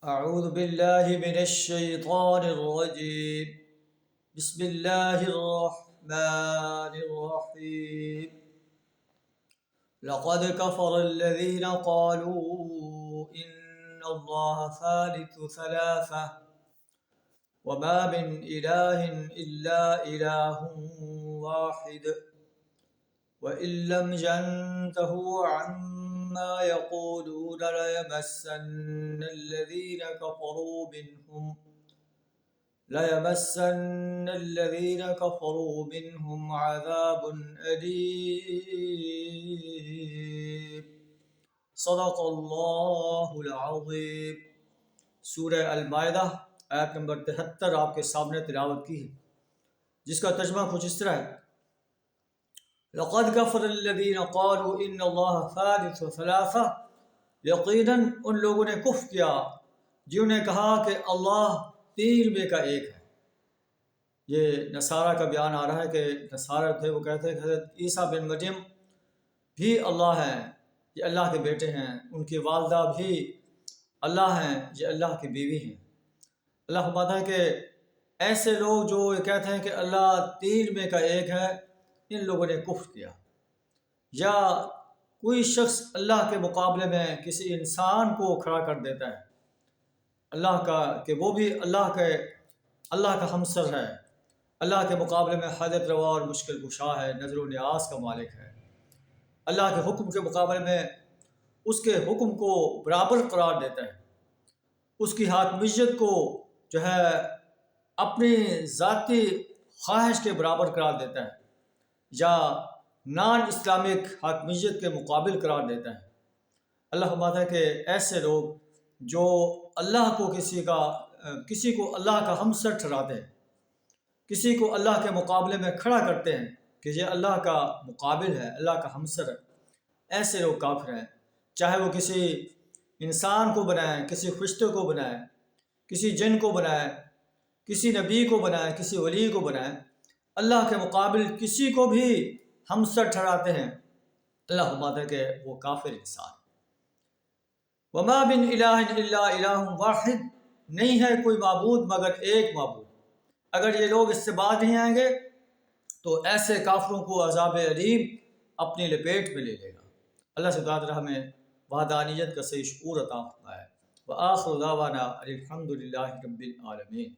أعوذ بالله من الشيطان الرجيم. بسم الله الرحمن الرحيم. لقد كفر الذين قالوا إن الله ثالث ثلاثة وما من إله إلا إله واحد وإن لم ينتهوا عما يقولون ليمسن الذين كفروا منهم عذاب أليم. صدق اللہ العظیم. سورہ المائدہ آیت نمبر 73 آپ کے سامنے تلاوت کی ہے، جس کا ترجمہ کچھ اس طرح ہے: لقد كفر الذين قالوا ان اللہ ثالث ثلاثہ. یقیناً ان لوگوں نے کفر کیا جنہوں نے کہا کہ اللہ تین میں کا ایک ہے. یہ نصارہ کا بیان آ رہا ہے کہ نصارہ تھے، وہ کہتے ہیں کہ حضرت عیسیٰ بن مریم بھی اللہ ہیں، یہ اللہ کے بیٹے ہیں، ان کی والدہ بھی اللہ ہیں، یہ اللہ کی بیوی ہیں. اللہ فرماتا ہے کہ ایسے لوگ جو یہ کہتے ہیں کہ اللہ تین میں کا ایک ہے، ان لوگوں نے کفر کیا. یا کوئی شخص اللہ کے مقابلے میں کسی انسان کو کھڑا کر دیتا ہے اللہ کا، کہ وہ بھی اللہ کا ہمسر ہے، اللہ کے مقابلے میں حاجت روا اور مشکل کشا ہے، نظر و نیاز کا مالک ہے، اللہ کے حکم کے مقابلے میں اس کے حکم کو برابر قرار دیتا ہے، اس کی حاکمیت کو جو ہے اپنی ذاتی خواہش کے برابر قرار دیتا ہے، یا نان اسلامک حاکمیت کے مقابل قرار دیتا ہے. اللہ فرماتا ہے کہ ایسے لوگ جو اللہ کو کسی کو اللہ کا ہمسر ٹھہراتے ہیں، کسی کو اللہ کے مقابلے میں کھڑا کرتے ہیں کہ یہ اللہ کا مقابل ہے، اللہ کا ہمسر ہے، ایسے لوگ کافر ہیں. چاہے وہ کسی انسان کو بنائیں، کسی فرشتے کو بنائیں، کسی جن کو بنائیں، کسی نبی کو بنائیں، کسی ولی کو بنائیں، اللہ کے مقابل کسی کو بھی ہمسر ٹھہراتے ہیں، اللہ فرماتا ہے کہ وہ کافر انسان. وما من الہ الا الہ واحد. نہیں ہے کوئی معبود مگر ایک معبود. اگر یہ لوگ اس سے باز نہیں آئیں گے تو ایسے کافروں کو عذاب علیم اپنی لپیٹ میں لے لے گا. اللہ سے دعا ہمیں وحدانیت کا صحیح شعور عطا فرمائے. وآخر دعوانا الحمد للہ رب العالمین.